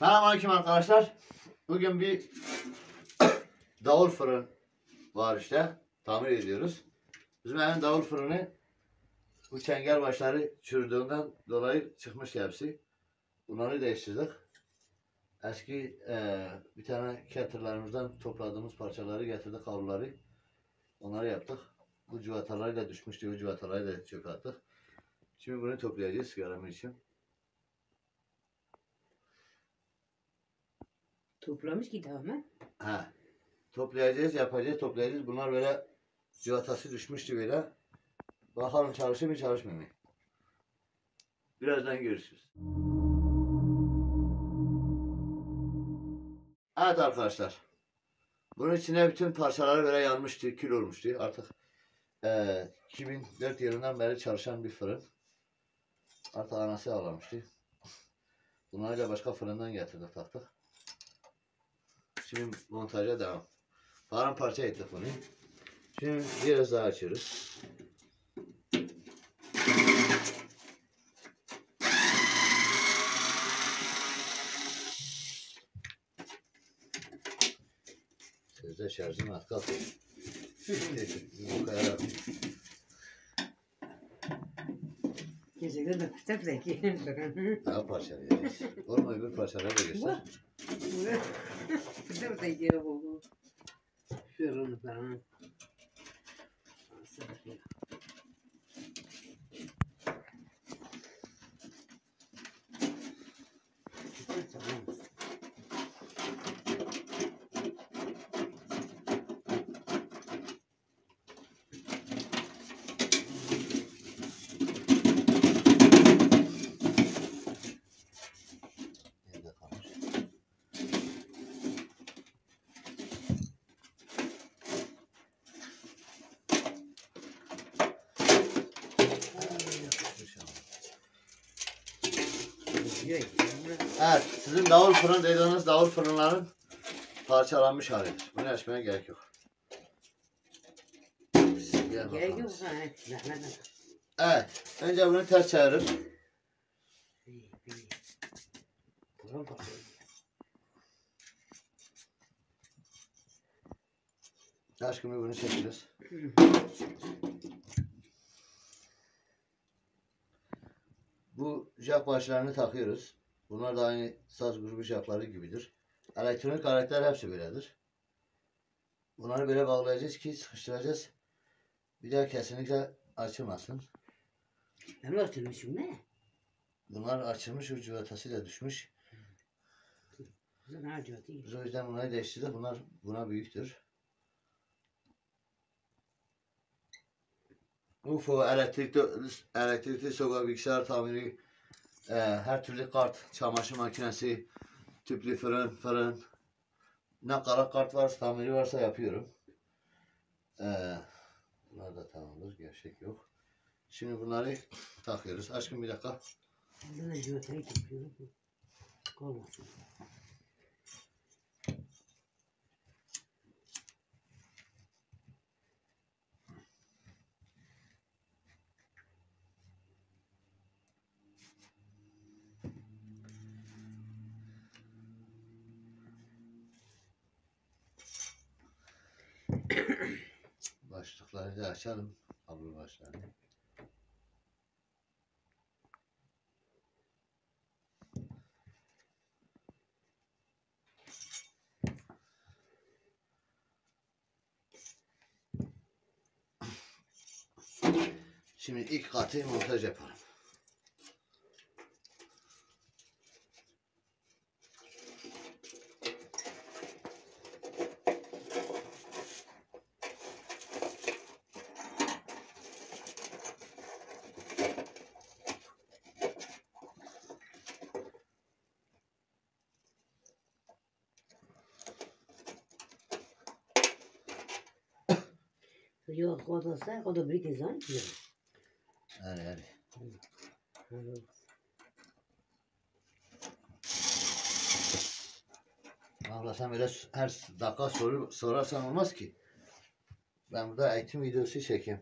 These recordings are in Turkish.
Selamünaleyküm arkadaşlar. Bugün bir davul fırın var işte. Tamir ediyoruz. Bizim evin davul fırını bu çengel başları çürüdüğünden dolayı çıkmış hepsi. Bunları değiştirdik. Eski bir tane kettle'larımızdan topladığımız parçaları getirdik, kabloları. Onları yaptık. Bu cıvataları da düşmüştü. Bu cıvataları da çöpe attık. Şimdi bunu toplayacağız sigaramı için. Toplamış ki tamamen. Ha. Toplayacağız, yapacağız, toplayacağız. Bunlar böyle civatası düşmüştü böyle. Bakalım çalışır mı çalışmıyor mu? Birazdan görüşürüz. Evet arkadaşlar. Bunun içine bütün parçaları böyle yanmıştı, kül olmuştu. Artık 2004 yılından beri çalışan bir fırın. Artık anası ağlamıştı. Bunları da başka fırından getirdik, taktık. Şimdi montaja devam. Paramparça ettik bunu. Şimdi biraz daha açıyoruz. Sözde şarjım az kaldı. Bu kadar. Gerçekten de pıtak zeki. Daha parçalayacağız. Olmayı bir parçalar da göster. Pıtak zeki bu. Şurunu falan. Nerede kalmış? Evet, sizin davul fırın dediğiniz davul fırınların parçalanmış halidir. Bunu açmaya gerek yok. Gerek yok. Zahmet. Evet, önce bunu ters çevirip aşkımı bunu çekeceğiz. Bu jack başlarını takıyoruz. Bunlar da aynı saz grubu jackları gibidir. Elektronik aletler hepsi böyledir. Bunları böyle bağlayacağız ki sıkıştıracağız. Bir daha kesinlikle açılmasın. Ben açılmışım ne? Bunlar açılmış, o cıvatasıyla düşmüş. Ne acaba değil. Biz o yüzden bunları değiştirdik. Bunlar buna büyüktür. UFO, elektrikli sokak bilgisayar tamiri, her türlü kart, çamaşır makinesi, tüplü fırın, ne kadar kart varsa, tamiri varsa yapıyorum. Bunlar da tamamdır, gevşek yok. Şimdi bunları takıyoruz. Aşkım bir dakika. Ben de civatayı tutuyorum. Olmasın. Başlıkları da açalım. Kablo başlarını. Şimdi ilk katı montaj yapalım. Yok, o da büyük insan. Hadi. Abla sen böyle her dakika soru sorarsan olmaz ki. Ben burada eğitim videosu çekeyim.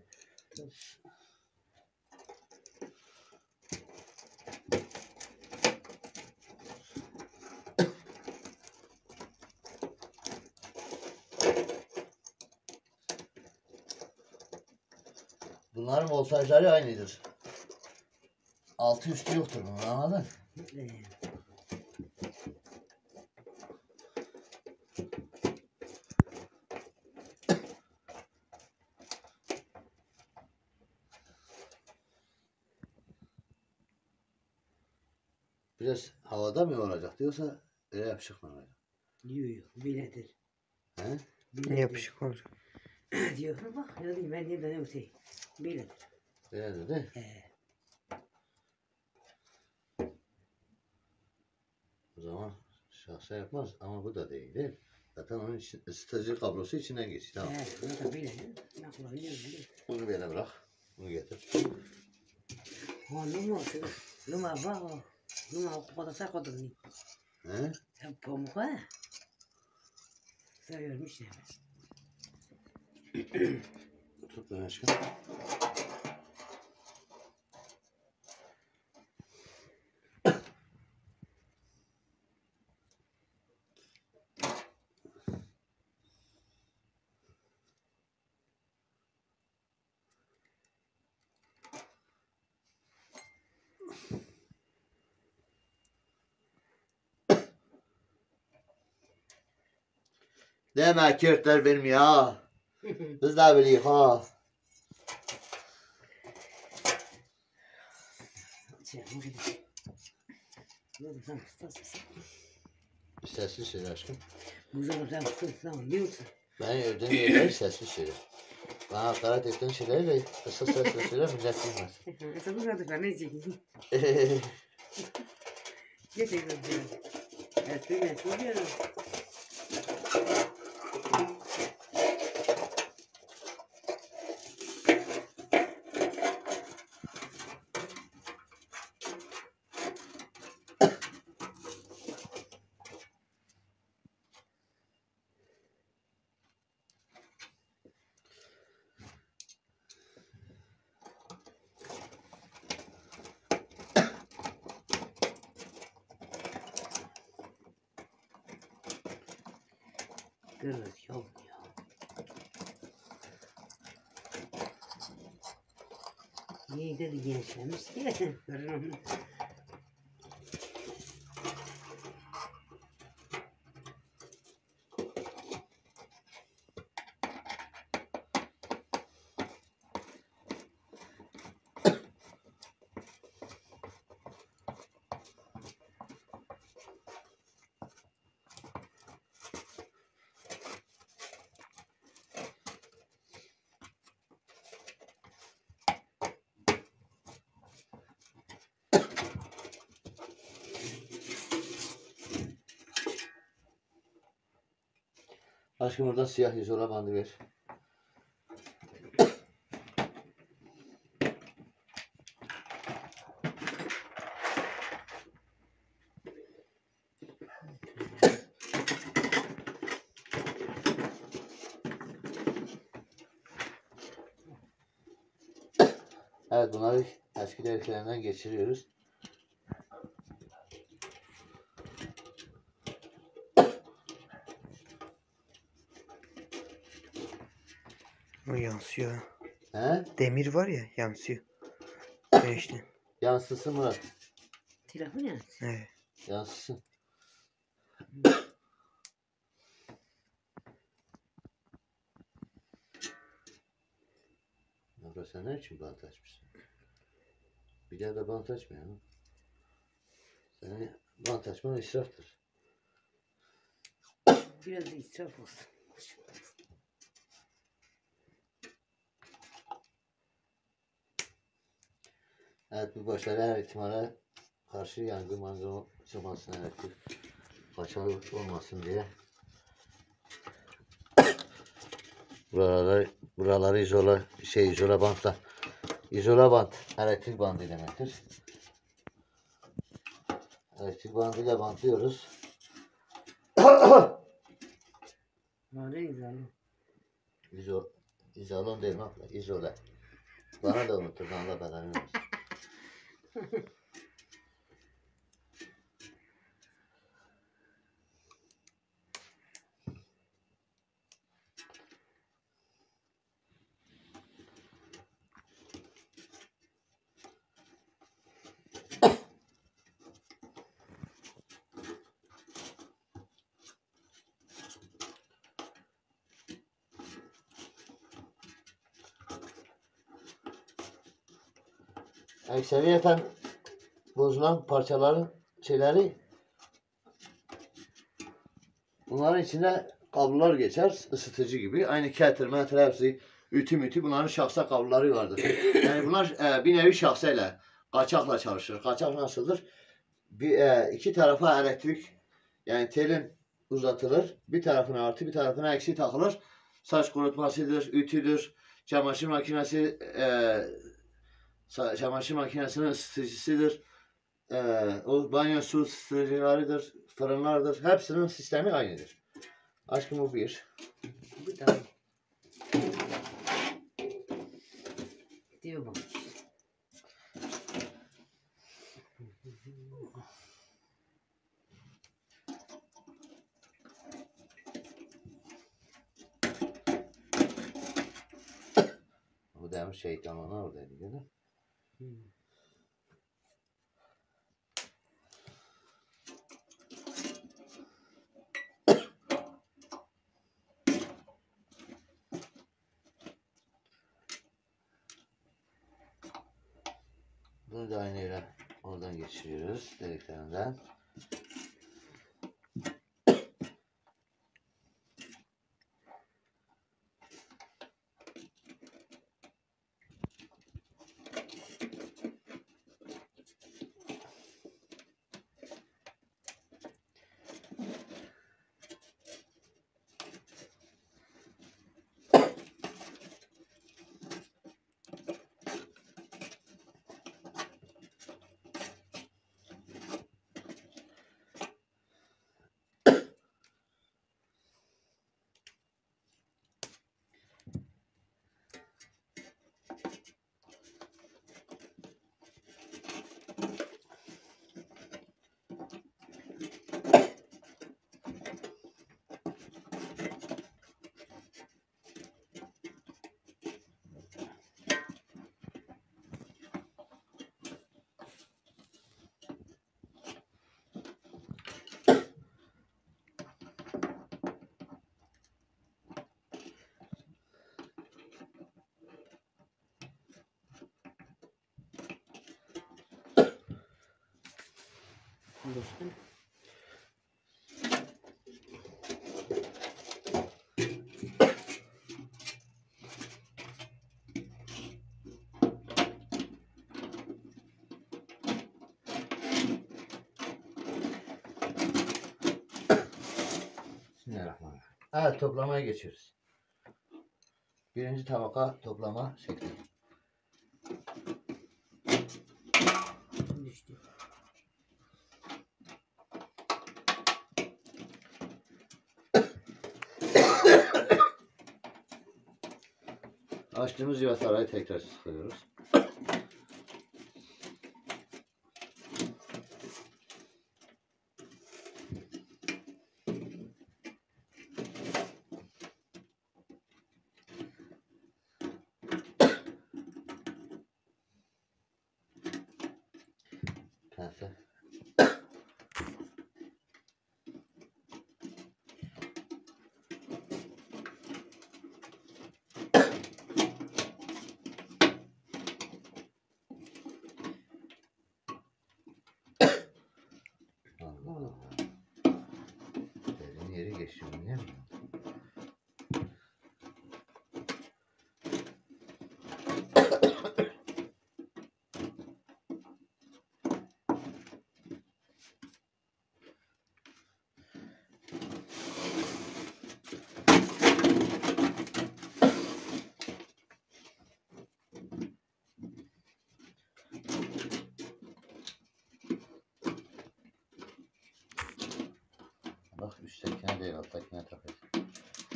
Bunların voltajları aynıdır. Altı üstü yoktur bunun, anladın? Biraz havada mı olacak diyorsa öyle yapışık mı olacak? Yok biledir. He? Biledir. Yapışık olacak. Diyor bak ya değil ben de ne öteyim. Biledir. Öyle dedi. O zaman şahsa yapmaz ama bu da değil değil. Zaten onun için ısıtıcı kablosu içinden geçti. Tamam. Bu da biledir. Ne kullanıyor? Bunu böyle bırak. Bunu getir. Ha numara bak o. Numara kupada sakladın. He? Pamuk ha. Seviyormuş ya. Tut ben aşkım. Deme Kürtler benim ya. Biz de biliyoruz ha. Sessiz söyle aşkım. Bu zaman sen tutsam diyorsun. Ben ödediğim yerleri sessiz söyle. Bana hakaret ettiğin şeyleri de kısa sesle söyle millet bilmez. Tabii zaten ben ne çekeyim. Gerçekten diyorum. Espri diyorum. Kırız yok ya. İyi dedi gençlemiş ki. Fırınım. Aşkım oradan siyah izola bandı ver. Evet bunları eski deliklerinden geçiriyoruz. O yansıyor. He? Demir var ya yansıyor. Güneşten. Yansısın Murat. Telefon yazsın. Evet. Yansısın. Abla sen ne için bant açmışsın? Bir daha da bant açmıyor mu? Senin bant açman israftır. Biraz da israf olsun. Evet bu başarı her ihtimale karşı yangın çıkmasın elektrik başarılı olmasın diye. Buraları izola bantla. İzola bant elektrik bandı demektir. Elektrik bandıyla bantlıyoruz. Ne güzel. İzolon değil mi abla? İzola. Bana da unutturdun Allah belanı versin. ekseriyeten bozulan parçaların şeyleri bunların içinde kablolar geçer ısıtıcı gibi. Aynı ketir, metre hepsi ütü bunların şahsa kabloları vardır. Yani bunlar bir nevi şahsayla kaçakla çalışır. Kaçak nasıldır? İki tarafa elektrik yani telin uzatılır. Bir tarafına artı bir tarafına eksi takılır. Saç kurutmasıdır, ütüdür, çamaşır makinesi çamaşır makinesinin ısıtıcısıdır. O banyo su ısıtıcılarıdır, fırınlardır. Hepsinin sistemi aynıdır. Aşkım bu bir. Bu da. Diyor bak. Bu demir şeytanlar oradaydı değil mi? Bunu da aynı yere oradan geçiriyoruz deliklerinden. Dostum. Bismillahirrahmanirrahim. Evet toplamaya geçiyoruz. Birinci tabaka toplama şekli. Düştü. Açtığımız civatarayı tekrar sıkıyoruz. Pense. Allah Allah. Derin yeri geçiyor değil mi? Bak üsttekine değil alttakine takıyorsun.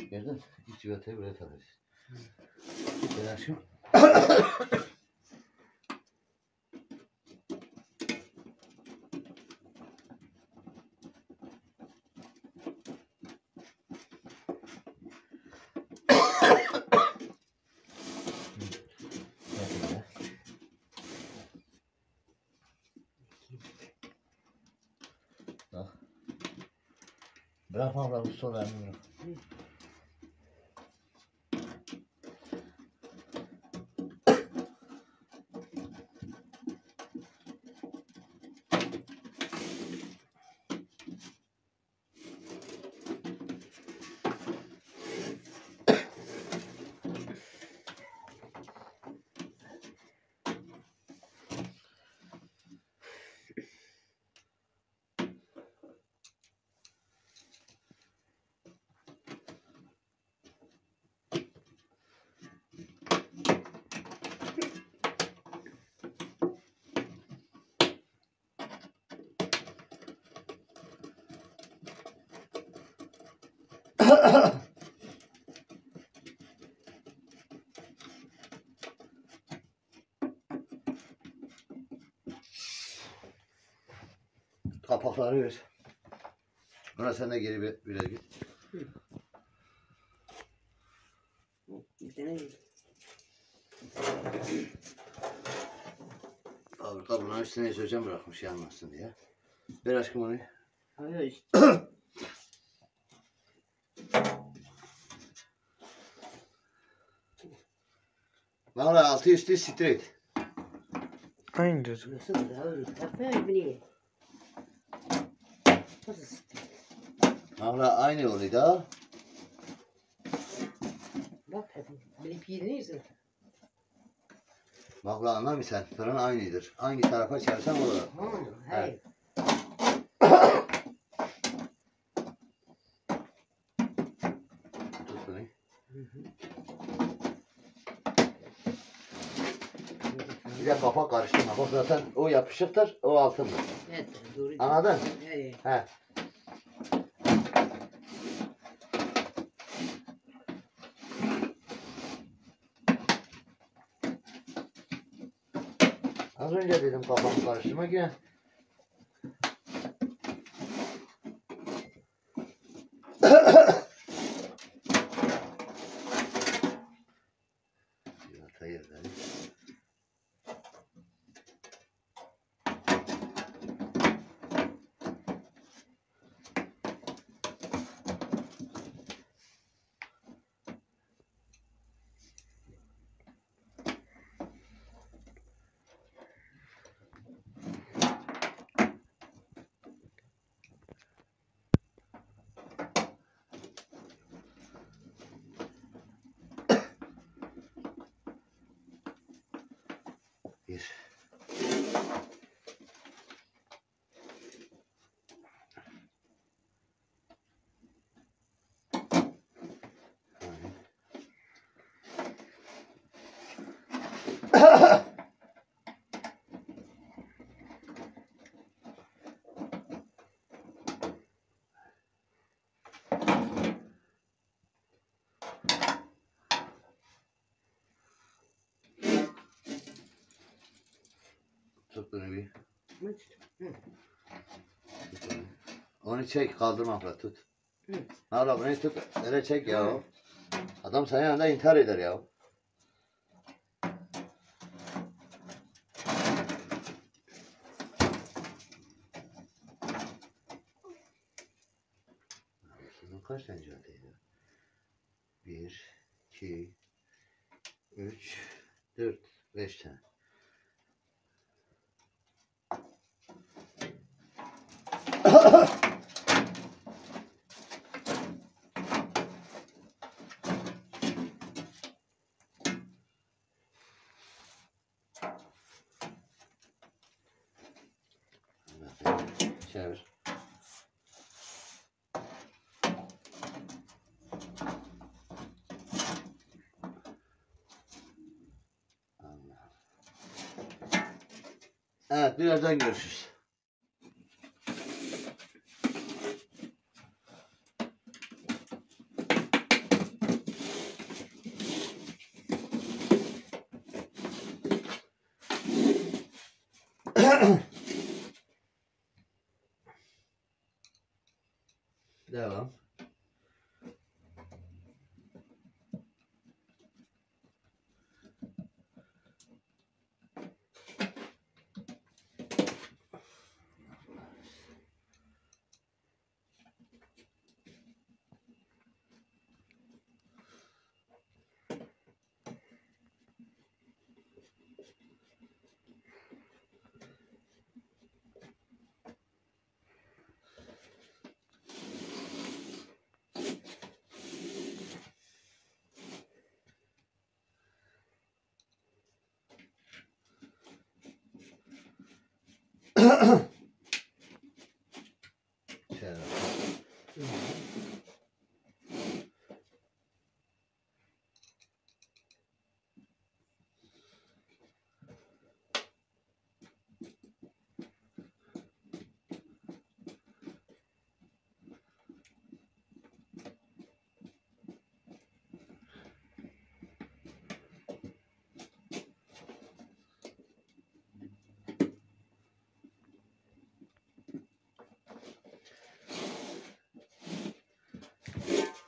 Gördün mü? İç civatayı buraya takıyorsun. Gel aşkım. Bak. Bırakma abla bu sol elini bırak. Kapakları ver. Buna sen de geri biraz git. Bir tane Fabrika bunların üstüne hidrojen bırakmış yanmasın diye. Ver aşkım onu. hayır işte. Valla altı üstü straight. Aynı düz. Nasıl da öyle? Kafaya bile. Nasıl? Valla aynı oluyor da. Bak hadi. Bilip yediniz mi? Valla anlamıyorsan fırın aynıdır. Hangi tarafa çevirsen olur. Ha, hayır. Tut bunu. Bir de kafa karıştırma. Bak zaten o yapışıktır, o altındır. Evet, doğru. Anladın? Evet. He. Az önce dedim kafamı karıştırma yine. Yumurta yerleri. Bir. Tut bunu bir. Hı. Tut onu. Onu çek kaldırmakla tut. Hı. Hala bunu tut. Öyle çek ya. Adam senin yanında intihar eder ya. Sizin kaç tane caddeydi? 1, 2, 3, 4, 5 tane. Çevir. Evet, birazdan görüşürüz. Devam. Çevir.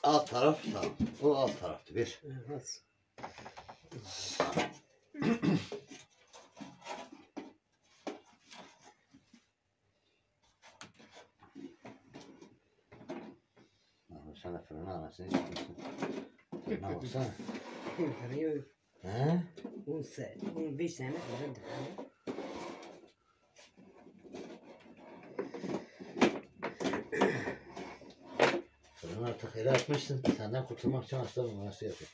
alt taraf tamam. O alt taraftı. Bir. Evet. Sen de fırına anasını çıkmışsın. Fırına baksana. Fırıyor. He? 10 sene, 15 sene fırındır. Fırını artık yere atmışsın. Senden kurtulmak için hasta numarası yapıyor.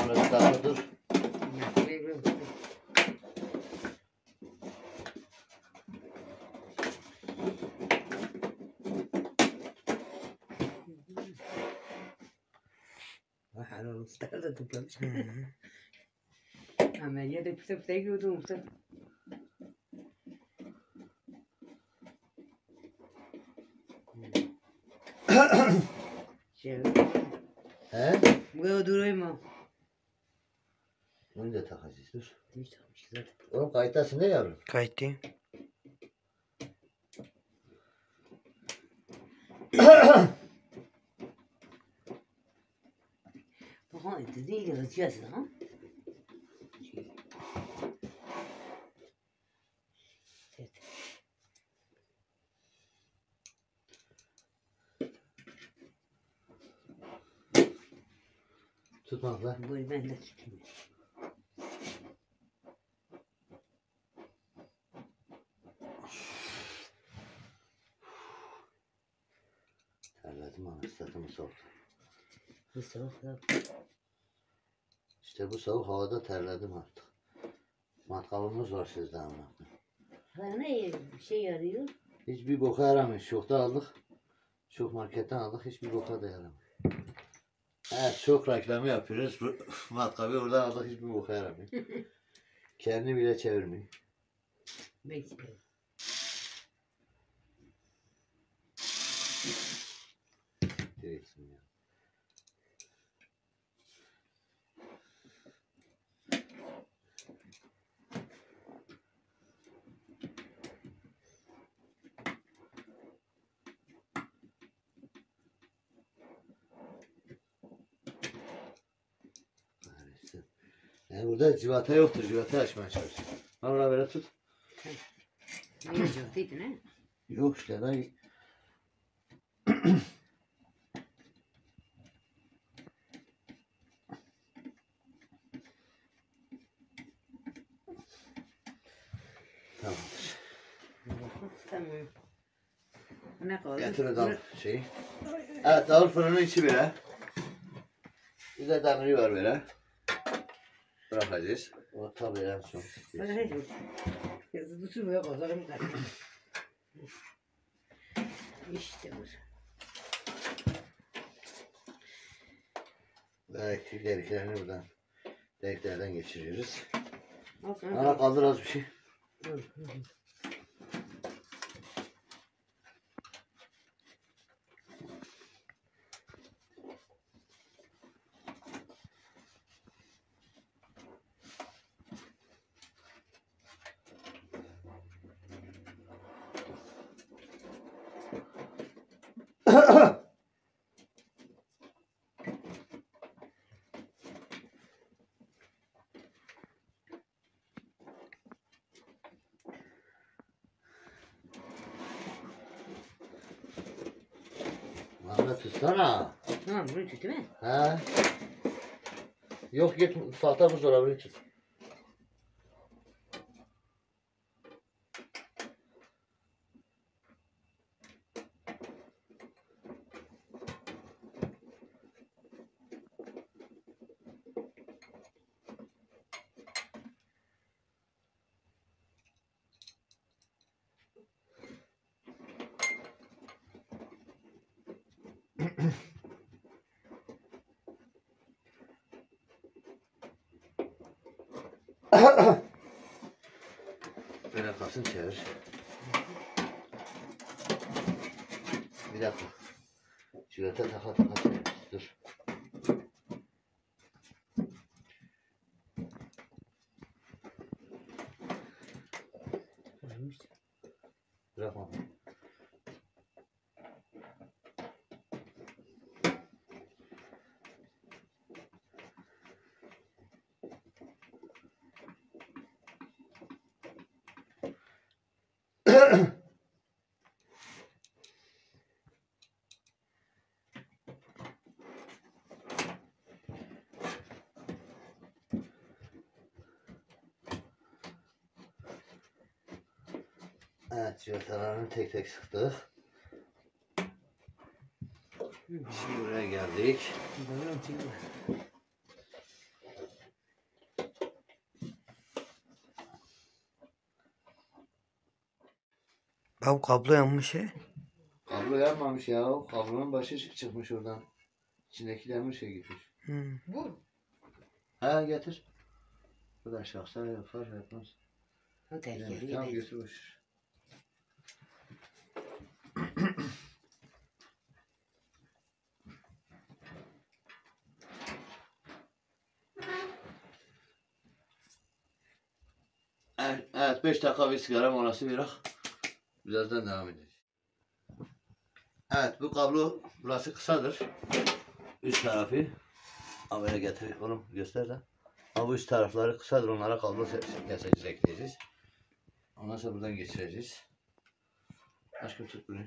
Orası daha dur. Helal usta da toplamış. Ama yerde püte püte giyiyordum usta. Şey, He? bu kadar durayım mı? Bunu da takacağız dur. Hiç takmış zaten. Oğlum kayıttasın değil yavrum? Kayıttayım. Aha, değil yazacağız ha. Evet. Tutmak lan. Bu ben de tutayım. Terledim anasını satımı soğuk. Bu soğuk da. İşte bu soğuk havada terledim artık. Matkabımız var sizde ama. Ha ne şey yarıyor? Hiçbir boka yaramıyor. Şokta aldık. Şok marketten aldık. Hiçbir boka da yaramıyor. Evet çok reklamı yapıyoruz. Bu matkabı oradan aldık. Hiçbir boka yaramıyor. Kendi bile çevirmiyor. Bekle. Direksin ya. Kahretsin. Yani burada civata yoktur. Civata açmaya çalışıyorum. Bana böyle tut. Ne yazacaktı ne? Yok işte ben... Tamamdır. Tamam. Ne kaldı? Getir dal şeyi. Evet davul fırının içi bile. Bir de demiri var böyle. Bırakacağız. O tabii en son. Bana ne diyorsun? Yazı tutmuyor kazarım kaldı. İşte bu. Elektrik deliklerini buradan deliklerden geçiriyoruz. Al sana Ana kaldır az bir şey. Dur. Ahmet tutsana. Tamam bunu tut değil mi? He. Yok git mutfakta buzdolabını tut. Böyle kalsın çevir. Bir dakika. Civata taka taka çevir. Dur. Bırakma. Evet, civatalarını tek tek sıktık. Şimdi buraya geldik. Buyurun şimdi. Bak bu kablo yanmış he. Kablo yanmamış ya. Kablonun başı çıkmış oradan. İçindeki demir şey gitmiş. Bu. Ha getir. Bu da şahsen yapar yapmaz. O tehlikeli. Tamam değil. götür boş. Evet 5 dakika bir sigara molası verak. Birazdan devam edeceğiz. Evet bu kablo burası kısadır. Üst tarafı. Ama böyle getir oğlum göster de. Ama bu üst tarafları kısadır, onlara kablo keseceğiz, ekleyeceğiz. Ondan sonra buradan geçireceğiz. Aşkım tut bunu.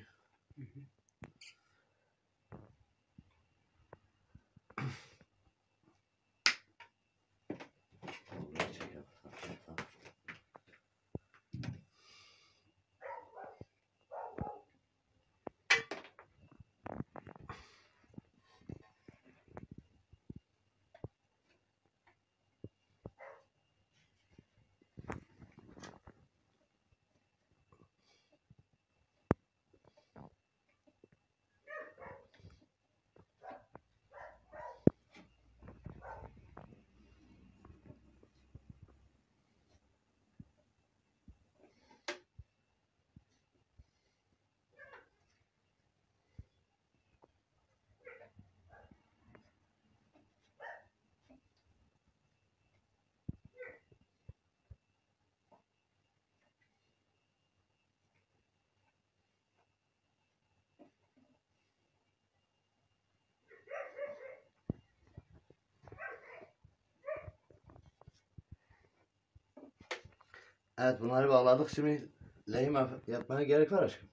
Evet bunları bağladık. Şimdi lehim yapmaya gerek var aşkım.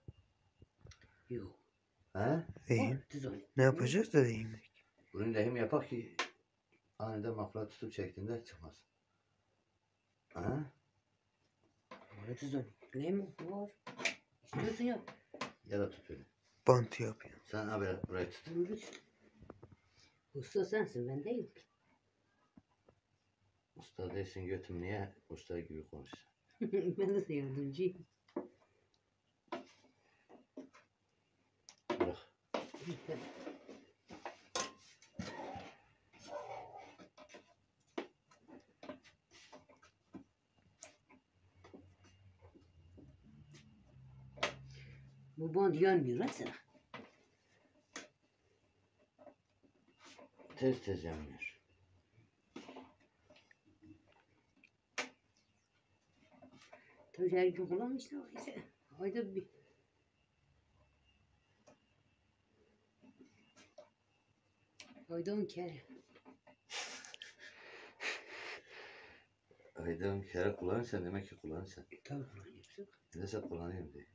Yok. He? İyiyim. Düz ol. Ne yapacağız da diyeyim. Bunun lehim yapak ki aniden mafra tutup çektiğinde çıkmaz. He? Orada düz ol. Ne mi? Var. İstiyorsun ya. Ya da tut öyle. Bantı yapıyorum. Sen abi burayı tut. Yürü. Usta sensin, ben değilim. Usta değilsin götüm, niye usta gibi konuşuyorsun? Ben de yardımcıyım. Bırak. Bu band yanmıyor lan sana. Tez tez yanmıyor. Tabii her gün kullanmışlar. Neyse. Ayda bir. Ayda 10 kere. Ayda 10 kere kullanırsan demek ki kullanırsan. Tabii kullanıyorsun. Neyse kullanayım diye.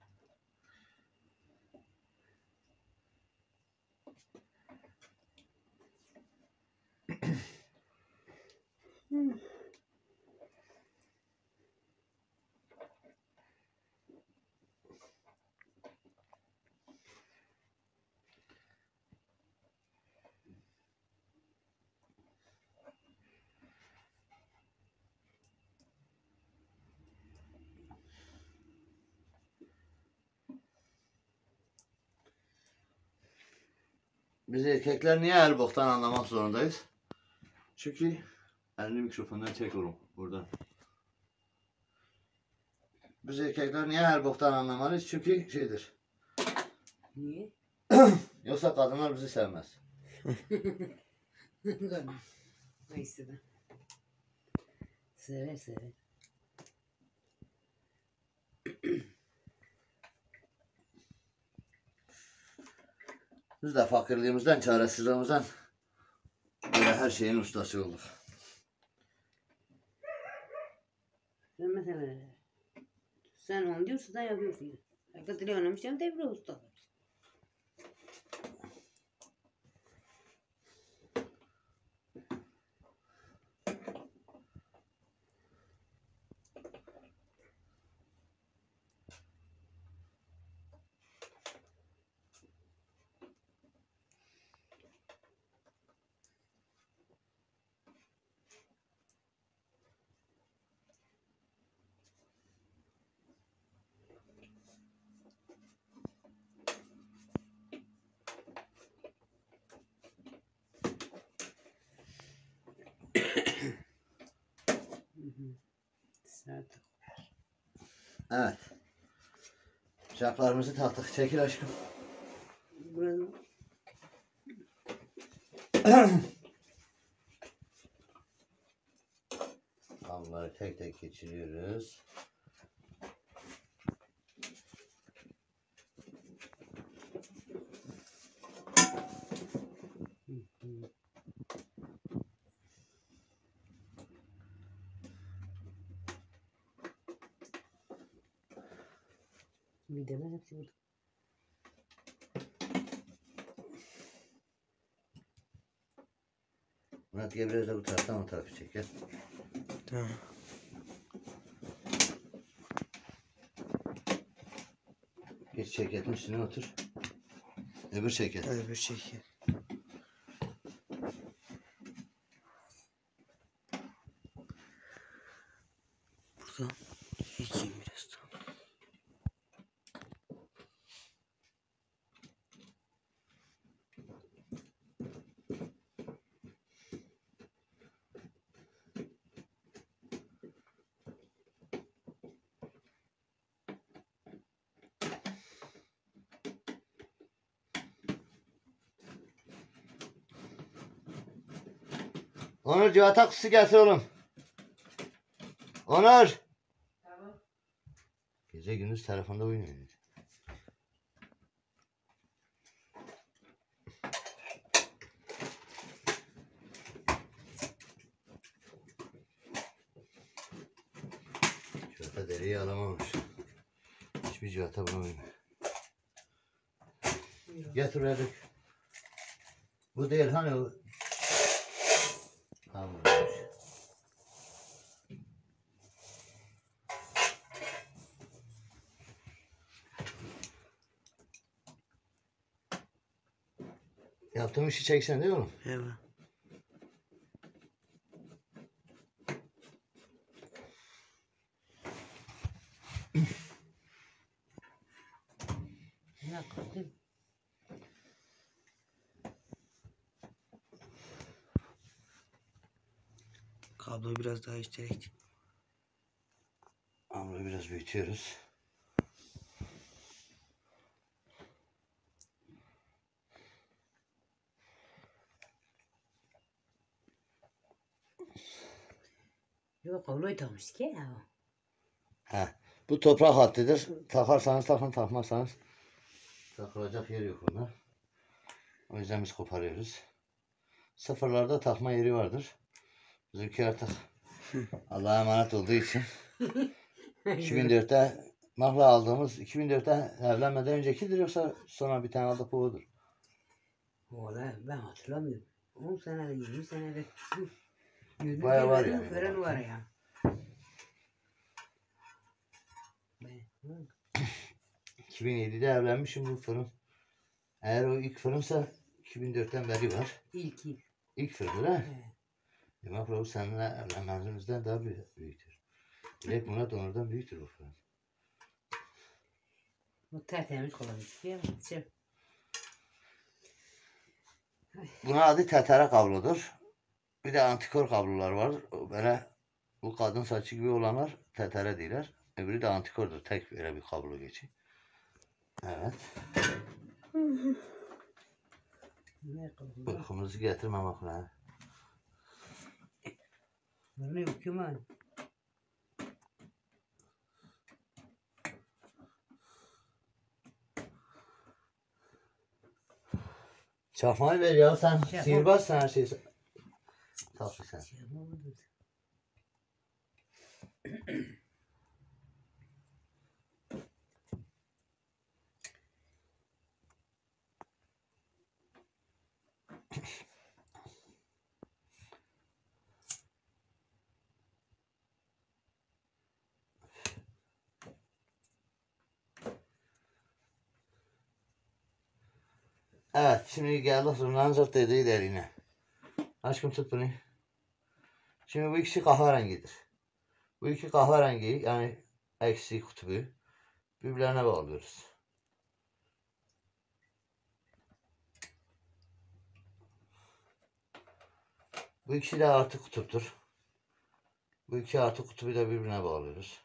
Biz erkekler niye her boktan anlamak zorundayız? Çünkü elini mikrofondan çek oğlum buradan. Biz erkekler niye her boktan anlamalıyız? Çünkü şeydir. Niye? Yoksa kadınlar bizi sevmez. Neyse de. Sever sever. Biz de fakirliğimizden, çaresizliğimizden böyle her şeyin ustası olduk. Sen mesela sen onu diyorsun sen yapıyorsun. Hakikaten oynamışım devre usta. Saat. Evet. Şaplarımızı taktık. Çekil aşkım. Buranın Kabloları tek tek geçiriyoruz. bir demez hepsi burada. Murat gel biraz da bu taraftan o tarafı çek gel. Tamam. Geç çeketin üstüne otur. Öbür çeket. Hadi bir şekil. Buradan çekeyim biraz da. Onur civata kutusu getir oğlum. Onur. Tamam. Gece gündüz telefonda oynuyor. Civata deriyi alamamış. Hiçbir civata buna uymuyor. Getir oraya dök. Bu değil hani o. Tamam. Yaptığım işi çeksen değil mi oğlum? Evet. Ne yapayım? Kabloyu biraz daha içerek. Hamuru biraz büyütüyoruz. Yok kabloyu takmış ki ya. Heh. Bu toprak hattıdır. Takarsanız takın, takmazsanız takılacak yer yok bunda. O yüzden biz koparıyoruz. Sıfırlarda takma yeri vardır. Bizimki artık Allah'a emanet olduğu için 2004'te mahla aldığımız 2004'te evlenmeden öncekidir yoksa sonra bir tane aldık bu odur. Valla ben hatırlamıyorum. 10 senede 20 senede. Yüzünü Bayağı var görmedim, yani. Gören var ya. Hı. 2007'de evlenmişim bu fırın. Eğer o ilk fırınsa 2004'ten beri var. İlk ilk. İlk fırın ha? He. Demek o seninle evlenmemizden daha büyüktür. Dilek Murat Onur'dan büyüktür bu fırın. Bu tertemiz kullanmış. Ya, şey. Buna adı tetera kablodur. Bir de antikor kablolar var. Böyle bu kadın saçı gibi olanlar tetere değiller. Öbürü de antikordur. Tek böyle bir kablo geçiyor. Evet. Ne kaldı? Bakımızı getirmemek lazım. Ne yok ki man? Çakmayı ver ya sen. Çakma. Sihirbazsın her şeyi. Tatlı sen. Şey yapamadım. Evet şimdi geldik zurnanın zırt dediği deliğine. Aşkım tut bunu. Şimdi bu ikisi kahverengidir. Bu iki kahverengi yani eksi kutubu birbirlerine bağlıyoruz. Bu ikisi de artı kutuptur. Bu iki artı kutubu da birbirine bağlıyoruz.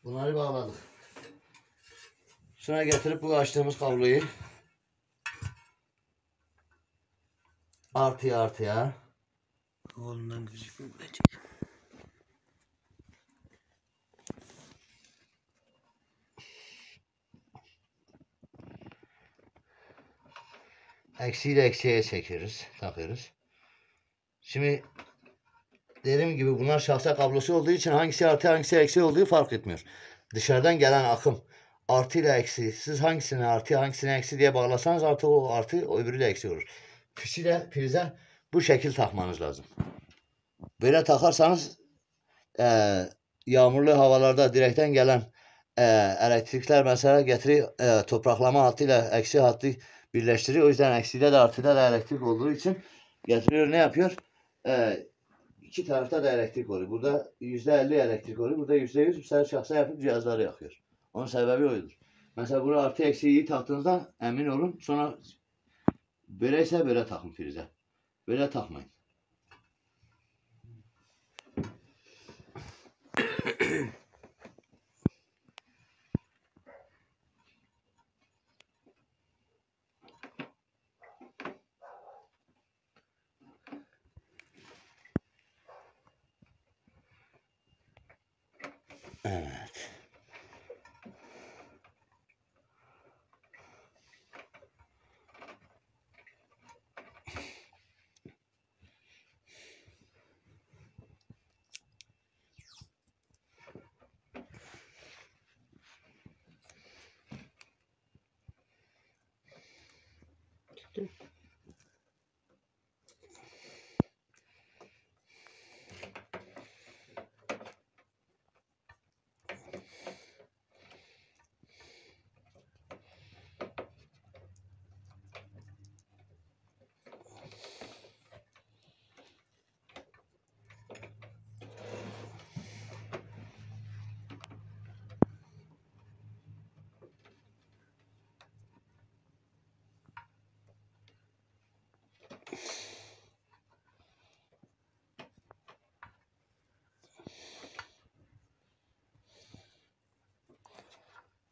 Bunları bağladık. Sonra getirip bu açtığımız kabloyu artıya Oğlundan gözükmeyecek. eksiyle eksiye çekiyoruz, takıyoruz. Şimdi dediğim gibi bunlar şahsa kablosu olduğu için hangisi artı hangisi eksi olduğu fark etmiyor. Dışarıdan gelen akım artı ile eksi. Siz hangisini artı hangisini eksi diye bağlasanız artı o artı o öbürü de eksi olur. Prize bu şekil takmanız lazım. Böyle takarsanız yağmurlu havalarda direkten gelen elektrikler mesela getiriyor topraklama hattıyla eksi hattı birleştiriyor. O yüzden eksiyle de artıda da elektrik olduğu için getiriyor ne yapıyor? İki tarafta da elektrik oluyor. Burada %50 elektrik oluyor. Burada %100 bu sefer şahsa yapıp cihazları yakıyor. Onun sebebi oydur. Mesela bunu artı eksiği taktığınızda emin olun. Sonra böyleyse böyle takın prize. Böyle takmayın. Evet. Tuttum.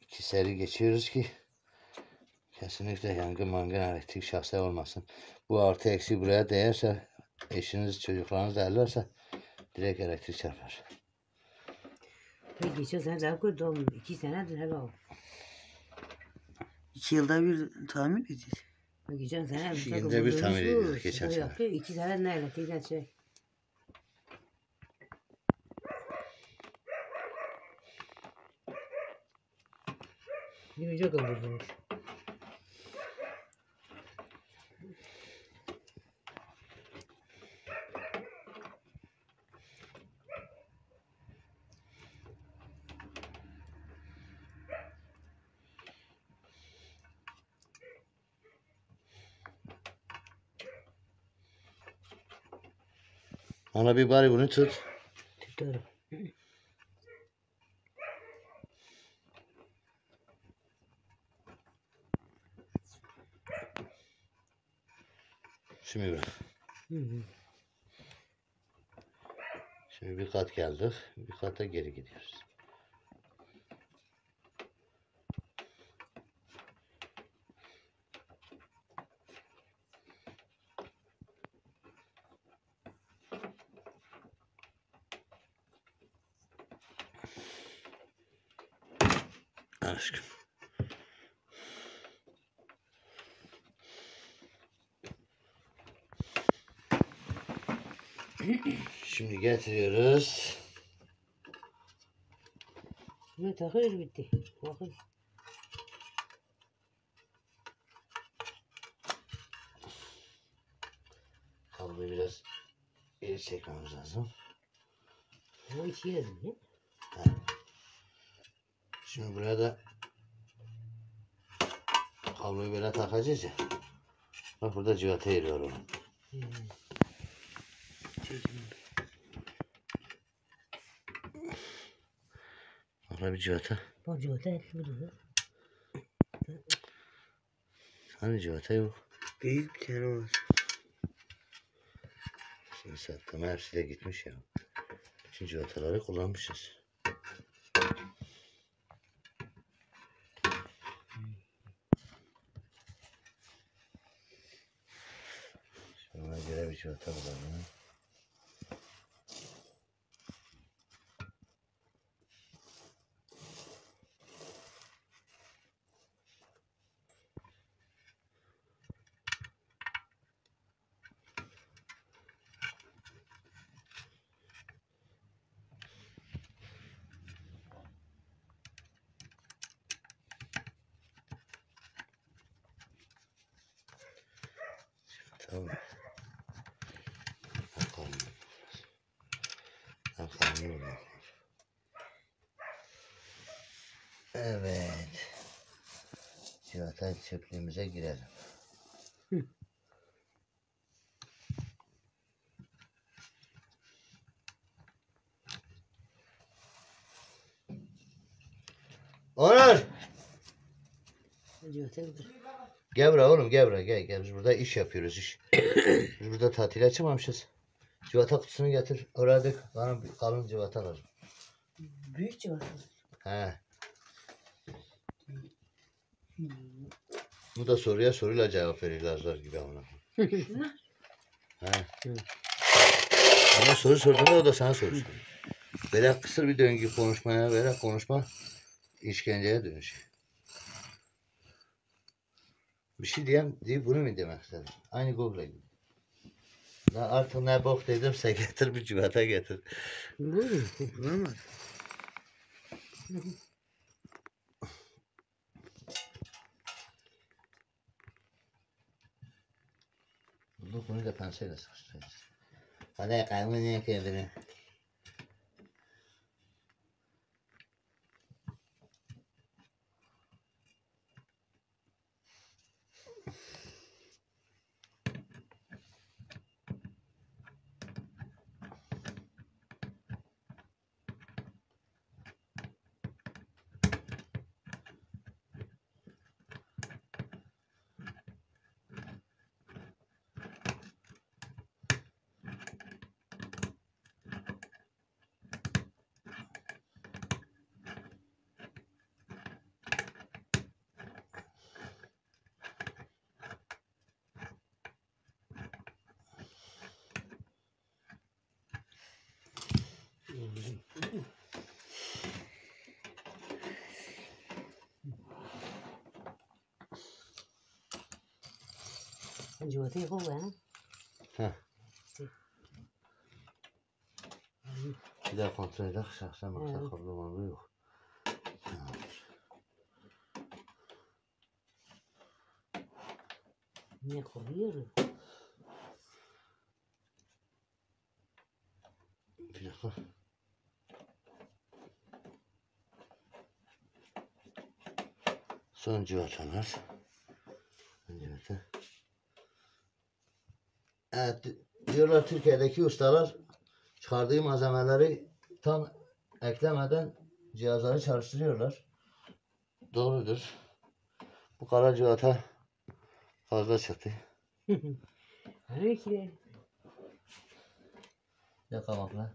İki seri geçiyoruz ki kesinlikle yangın mangın elektrik şahsa olmasın. Bu artı eksi buraya değerse eşiniz çocuklarınız derlerse direkt elektrik çarpar. Ve geçen sene daha kurdum. 2 senedir hele o. 2 yılda bir tamir ediyor. Ve geçen sene Şu yılda bir tamir ediyoruz, geçen sene. Yapıyor. 2 sene ne elektrikten şey. Bir mücadele bozulmuş. Ana bir bari bunu tut. Tutuyorum. Şimdi bırak. Hı hı. Şimdi bir kat geldik. Bir kata geri gidiyoruz. Aşkım. Şimdi getiriyoruz. Ne takıyoruz bitti. Bakın. Kabloyu biraz geri çekmemiz lazım. O içi yazın ya. Şimdi buraya da kabloyu böyle takacağız ya. Bak burada civata eriyor oğlum. Bak bir civata. Borcu otel burada. Hani civata yok. Büyük bir tane var. Şimdi sattım hepsi de gitmiş ya. Bütün civataları kullanmışız. Şimdi ona göre bir civata bulalım. Tamam. Bakalım. Bakalım. Evet. Civata çöplüğümüze girelim. Onur! Borcu otel burada. Gel buraya oğlum gel buraya gel. Biz burada iş yapıyoruz iş. Biz burada tatile çıkmamışız. Civata kutusunu getir. Orada bana bir kalın civata lazım. Büyük civata. He. Bu da soruya soruyla cevap veriyorlar gibi ama. He. Ama soru sorduğunda o da sana soru soruyor. Böyle kısır bir döngü konuşmaya, böyle konuşma işkenceye dönüşüyor. Bir şey diye bunu mu demek istedim? Aynı Google gibi. Ya artık ne bok dedimse getir bir civata getir. Buyurun. Bulamaz. Bunu da penseyle sıkıştıracağız. Hadi kalbini niye kendini? Civata yok ya. Heh. Bir daha kontrol edelim. Şahsen baksa Evet. kablo mablo yok. Ne koyuyor? Bir dakika. Son civatalar. Civata. Evet, diyorlar Türkiye'deki ustalar çıkardığı malzemeleri tam eklemeden cihazları çalıştırıyorlar. Doğrudur. Bu kara civata fazla çıktı. Hani ki Yakamakla.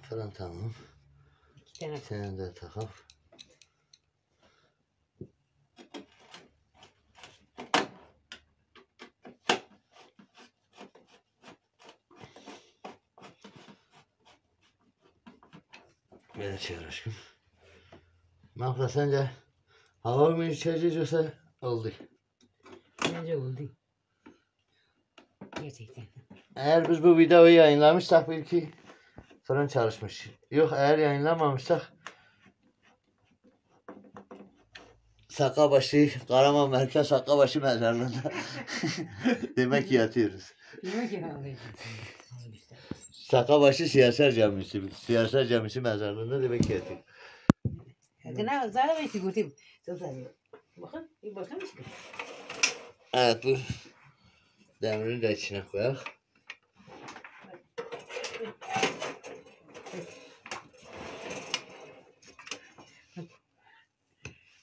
Falan tamam. iki tane. Senin de takalım. Böyle çevir aşkım. Mahla sence hava mı içeceğiz yoksa oldu? Bence oldu. Gerçekten. Eğer biz bu videoyu yayınlamışsak bil ki fırın çalışmış. Yok eğer yayınlamamışsak Sakabaşı, Karaman Merkez Sakabaşı mezarlığında demek ki yatıyoruz. Yemek yapalım. Sakabaşı Siyaser Camisi, Siyaser Camisi mezarlığında demek ki yatıyoruz. Hadi ne zaten ben sigortayım. Bakın bir bakın işte. Evet bu demirini de içine koyak.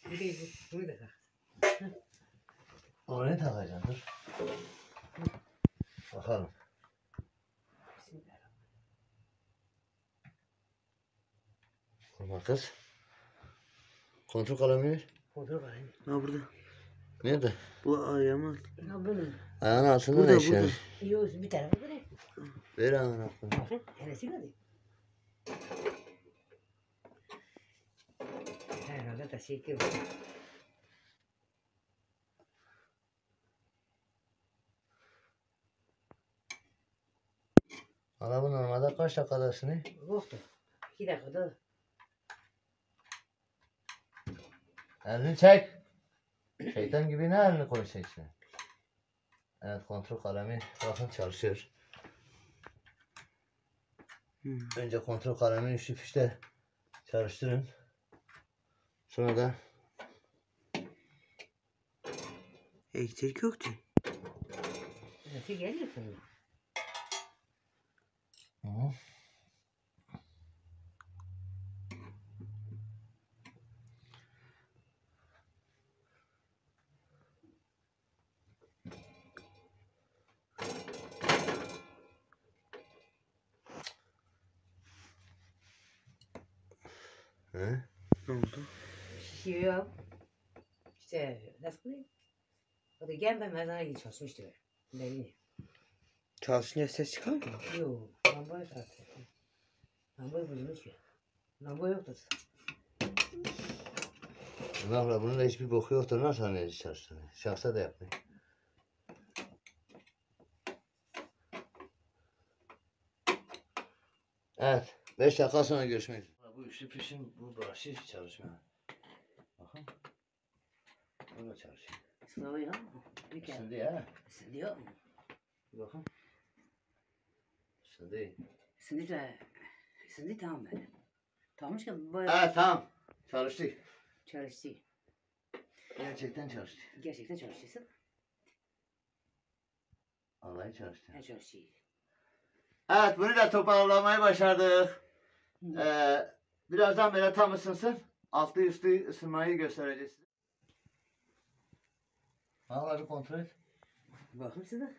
Bu değil bu. Bunu da tak. Oraya takacaksın dur. Bakalım. Kurma kız. Kontrol kalemi ver. Kontrol var. Ha burada. Nerede? Bu ayağıma. Ne bunun? Ayağın altında Burada, ne işler? burada. Yok bir tarafa böyle. Ver ayağın altında. Bakın hele sigortayım. Herhalde teşekkür ederim. Ana bu normalde kaç dakikadasın? Yoktu. 2 dakikada. Elini çek. Şeytan gibi ne elini koysa içine. Evet kontrol kalemi bakın çalışıyor. Önce kontrol kalemini üçlü fişte çalıştırın. Sonra da Elektrik yok ki. Nasıl geliyor fırına? Hı. He? Ne oldu? Şişiyor. İşte nasıl koyayım? O da gel ben mezana gidip çalışmıştı. Belli. Çalışınca ses çıkar mı? Yok. Lambayı sattı. Lambayı bozulmuş ya. Lamba yoktu. Valla bunun da hiçbir boku yoktur. Nasıl hani çalıştığını? Şahsa da yapmayın. Evet. 5 dakika sonra görüşmek üzere. Bu üçlü fişin bu başı çalışmıyor. Bakın. Bu da çalışıyor. Sınavı yok mu? Bir kere. Şimdi ya. Sınavı yok mu? Bir bakın. Şimdi. Sınavı tamam benim. Tamam ki bu Evet tamam. Çalıştı. çalıştı. Gerçekten çalıştı. Gerçekten çalıştıysa Vallahi çalıştı. ne çalıştı? Evet bunu da toparlamayı başardık. Birazdan böyle tam ısınsın. Altı üstü ısınmayı göstereceğiz size. Vallahi bir kontrol et. Bakın size.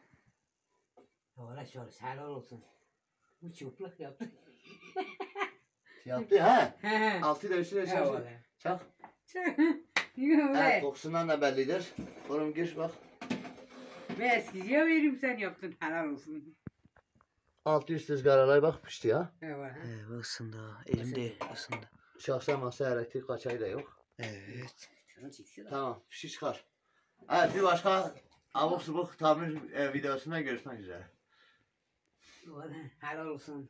Valla çalış helal olsun. Bu çıplak yaptı. Yaptı ha. He. Altı da üstü de çalıştı. Çak. Yok Evet be. kokusundan da bellidir. Oğlum gir bak. Ben eskiye veririm sen yaptın helal olsun. Altı üstü ızgaralay bak pişti ya. Evet. He bu ısındı ha. Elimde ısındı. Şahsen masa elektrik kaçayı da yok. Evet. Şunu çeksin. Tamam fişi çıkar. Evet bir başka abuk subuk tamir videosunda görüşmek üzere. Helal olsun.